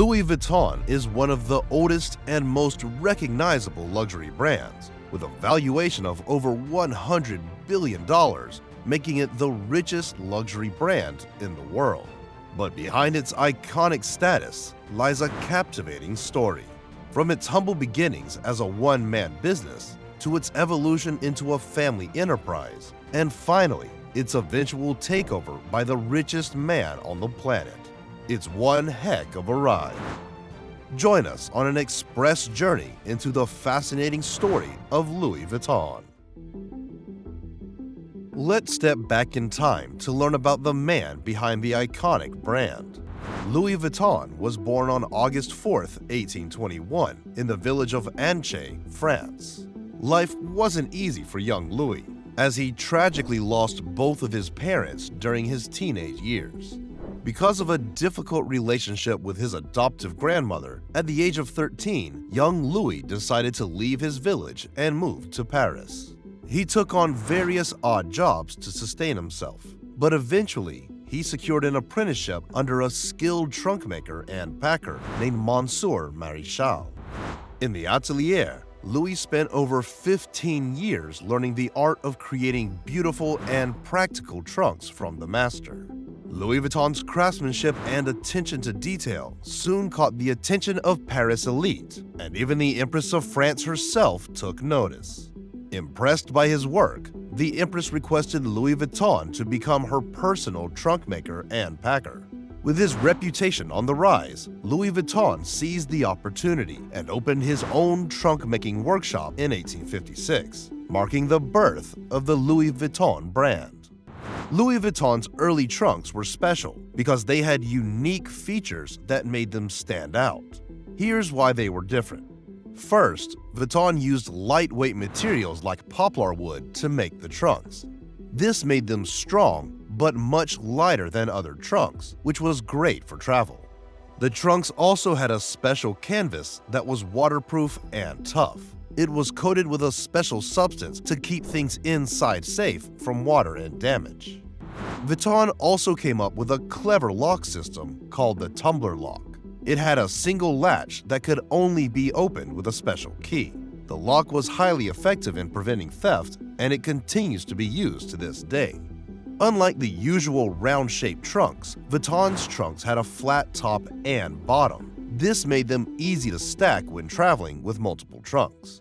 Louis Vuitton is one of the oldest and most recognizable luxury brands, with a valuation of over $100 billion, making it the richest luxury brand in the world. But behind its iconic status lies a captivating story. From its humble beginnings as a one-man business to its evolution into a family enterprise, and finally, its eventual takeover by the richest man on the planet. It's one heck of a ride. Join us on an express journey into the fascinating story of Louis Vuitton. Let's step back in time to learn about the man behind the iconic brand. Louis Vuitton was born on August 4, 1821, in the village of Untold, France. Life wasn't easy for young Louis, as he tragically lost both of his parents during his teenage years. Because of a difficult relationship with his adoptive grandmother, at the age of 13, young Louis decided to leave his village and move to Paris. He took on various odd jobs to sustain himself, but eventually, he secured an apprenticeship under a skilled trunk maker and packer named Monsieur Maréchal. In the atelier, Louis spent over 15 years learning the art of creating beautiful and practical trunks from the master. Louis Vuitton's craftsmanship and attention to detail soon caught the attention of Paris elite, and even the Empress of France herself took notice. Impressed by his work, the Empress requested Louis Vuitton to become her personal trunk maker and packer. With his reputation on the rise, Louis Vuitton seized the opportunity and opened his own trunk-making workshop in 1856, marking the birth of the Louis Vuitton brand. Louis Vuitton's early trunks were special because they had unique features that made them stand out. Here's why they were different. First, Vuitton used lightweight materials like poplar wood to make the trunks. This made them strong but much lighter than other trunks, which was great for travel. The trunks also had a special canvas that was waterproof and tough. It was coated with a special substance to keep things inside safe from water and damage. Vuitton also came up with a clever lock system called the tumbler lock. It had a single latch that could only be opened with a special key. The lock was highly effective in preventing theft, and it continues to be used to this day. Unlike the usual round-shaped trunks, Vuitton's trunks had a flat top and bottom. This made them easy to stack when traveling with multiple trunks.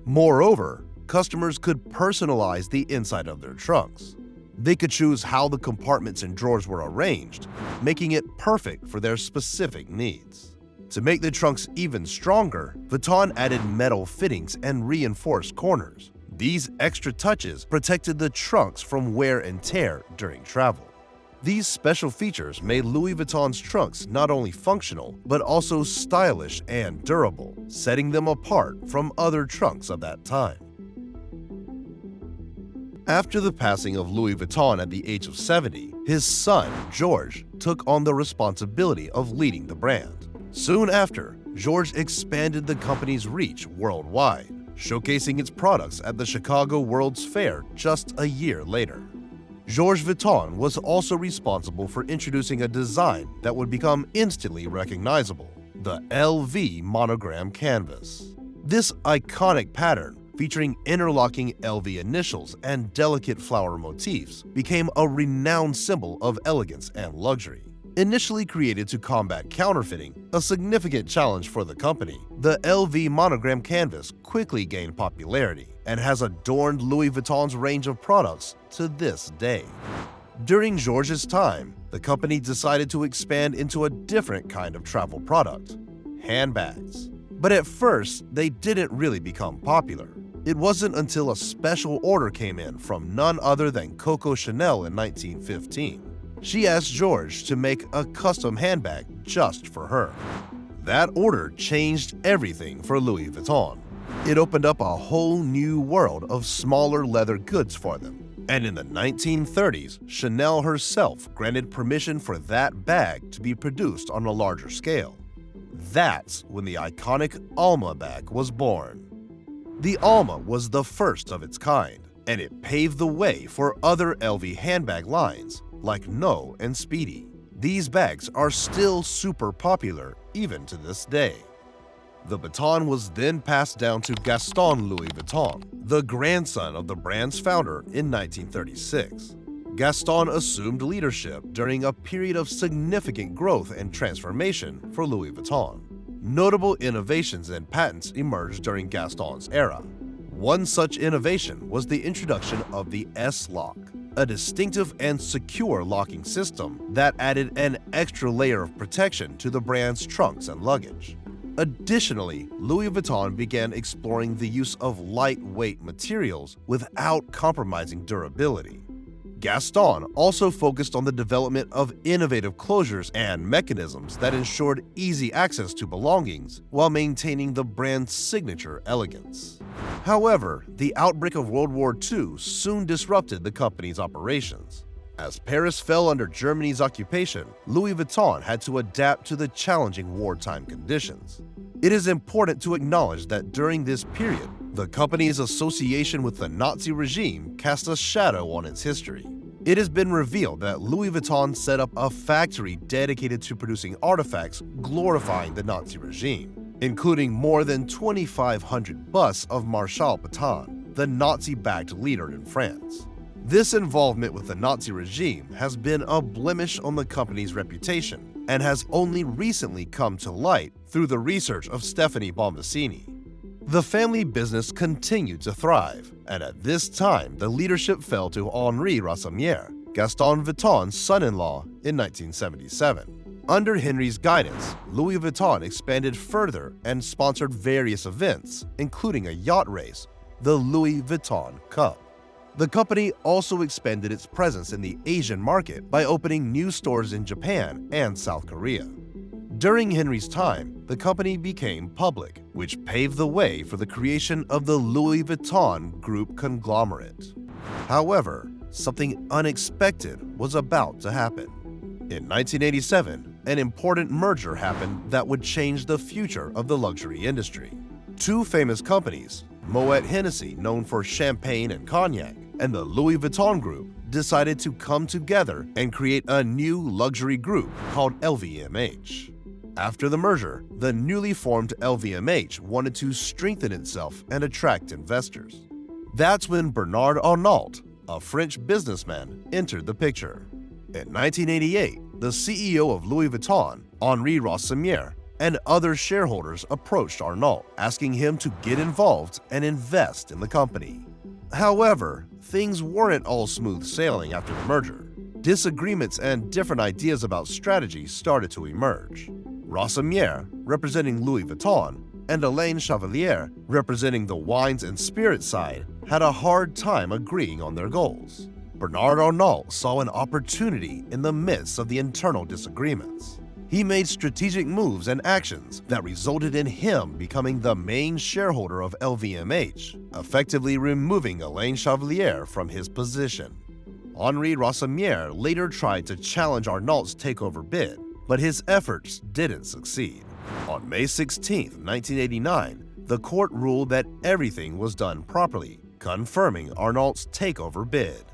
Moreover, customers could personalize the inside of their trunks. They could choose how the compartments and drawers were arranged, making it perfect for their specific needs. To make the trunks even stronger, Vuitton added metal fittings and reinforced corners. These extra touches protected the trunks from wear and tear during travel. These special features made Louis Vuitton's trunks not only functional, but also stylish and durable, setting them apart from other trunks of that time. After the passing of Louis Vuitton at the age of 70, his son, Georges, took on the responsibility of leading the brand. Soon after, Georges expanded the company's reach worldwide, showcasing its products at the Chicago World's Fair just a year later. Georges Vuitton was also responsible for introducing a design that would become instantly recognizable, the LV monogram canvas. This iconic pattern, featuring interlocking LV initials and delicate flower motifs, became a renowned symbol of elegance and luxury. Initially created to combat counterfeiting, a significant challenge for the company, the LV monogram canvas quickly gained popularity and has adorned Louis Vuitton's range of products to this day. During Georges' time, the company decided to expand into a different kind of travel product, handbags. But at first, they didn't really become popular. It wasn't until a special order came in from none other than Coco Chanel in 1915. She asked Georges to make a custom handbag just for her. That order changed everything for Louis Vuitton. It opened up a whole new world of smaller leather goods for them. And in the 1930s, Chanel herself granted permission for that bag to be produced on a larger scale. That's when the iconic Alma bag was born. The Alma was the first of its kind, and it paved the way for other LV handbag lines like No and Speedy. These bags are still super popular even to this day. The baton was then passed down to Gaston Louis Vuitton, the grandson of the brand's founder, in 1936. Gaston assumed leadership during a period of significant growth and transformation for Louis Vuitton. Notable innovations and patents emerged during Gaston's era. One such innovation was the introduction of the S-Lock, a distinctive and secure locking system that added an extra layer of protection to the brand's trunks and luggage. Additionally, Louis Vuitton began exploring the use of lightweight materials without compromising durability. Gaston also focused on the development of innovative closures and mechanisms that ensured easy access to belongings while maintaining the brand's signature elegance. However, the outbreak of World War II soon disrupted the company's operations. As Paris fell under Germany's occupation, Louis Vuitton had to adapt to the challenging wartime conditions. It is important to acknowledge that during this period, the company's association with the Nazi regime cast a shadow on its history. It has been revealed that Louis Vuitton set up a factory dedicated to producing artifacts glorifying the Nazi regime, including more than 2,500 busts of Marshal Pétain, the Nazi-backed leader in France. This involvement with the Nazi regime has been a blemish on the company's reputation and has only recently come to light through the research of Stephanie Bombacini. The family business continued to thrive, and at this time the leadership fell to Henri Rassamier, Gaston Vuitton's son-in-law, in 1977. Under Henry's guidance, Louis Vuitton expanded further and sponsored various events, including a yacht race, the Louis Vuitton Cup. The company also expanded its presence in the Asian market by opening new stores in Japan and South Korea. During Henry's time, the company became public, which paved the way for the creation of the Louis Vuitton Group conglomerate. However, something unexpected was about to happen. In 1987, an important merger happened that would change the future of the luxury industry. Two famous companies, Moet Hennessy, known for champagne and cognac, and the Louis Vuitton Group, decided to come together and create a new luxury group called LVMH. After the merger, the newly formed LVMH wanted to strengthen itself and attract investors. That's when Bernard Arnault, a French businessman, entered the picture. In 1988, the CEO of Louis Vuitton, Henri Rassamier, and other shareholders approached Arnault, asking him to get involved and invest in the company. However, things weren't all smooth sailing after the merger. Disagreements and different ideas about strategy started to emerge. Rassamier, representing Louis Vuitton, and Alain Chevalier, representing the wines and spirits side, had a hard time agreeing on their goals. Bernard Arnault saw an opportunity in the midst of the internal disagreements. He made strategic moves and actions that resulted in him becoming the main shareholder of LVMH, effectively removing Alain Chevalier from his position. Henri Rassamier later tried to challenge Arnault's takeover bid, but his efforts didn't succeed. On May 16, 1989, the court ruled that everything was done properly, confirming Arnault's takeover bid.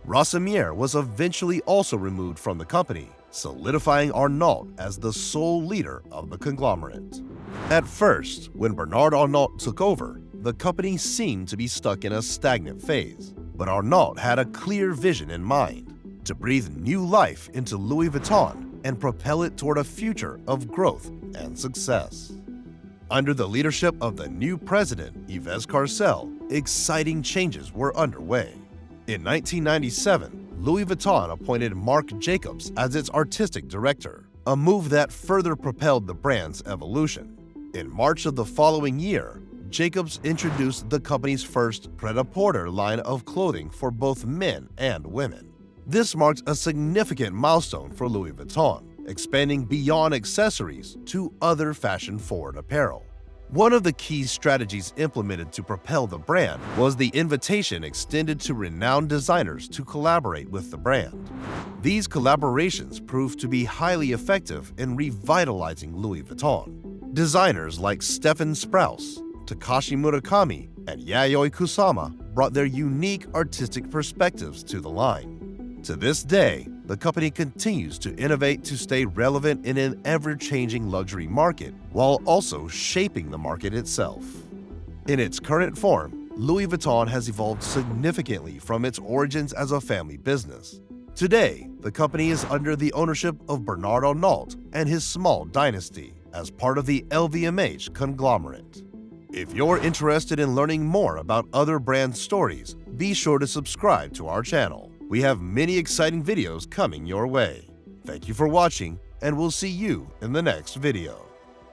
Rassamier was eventually also removed from the company, solidifying Arnault as the sole leader of the conglomerate. At first, when Bernard Arnault took over, the company seemed to be stuck in a stagnant phase, but Arnault had a clear vision in mind: to breathe new life into Louis Vuitton and propel it toward a future of growth and success. Under the leadership of the new president, Yves Carcel, exciting changes were underway. In 1997, Louis Vuitton appointed Marc Jacobs as its artistic director, a move that further propelled the brand's evolution. In March of the following year, Jacobs introduced the company's first pret-a-porter line of clothing for both men and women. This marked a significant milestone for Louis Vuitton, expanding beyond accessories to other fashion-forward apparel. One of the key strategies implemented to propel the brand was the invitation extended to renowned designers to collaborate with the brand. These collaborations proved to be highly effective in revitalizing Louis Vuitton. Designers like Stefan Sprouse, Takashi Murakami, and Yayoi Kusama brought their unique artistic perspectives to the line. To this day, the company continues to innovate to stay relevant in an ever-changing luxury market while also shaping the market itself. In its current form, Louis Vuitton has evolved significantly from its origins as a family business. Today, the company is under the ownership of Bernard Arnault and his small dynasty as part of the LVMH conglomerate. If you're interested in learning more about other brand stories, be sure to subscribe to our channel. We have many exciting videos coming your way. Thank you for watching, and we'll see you in the next video.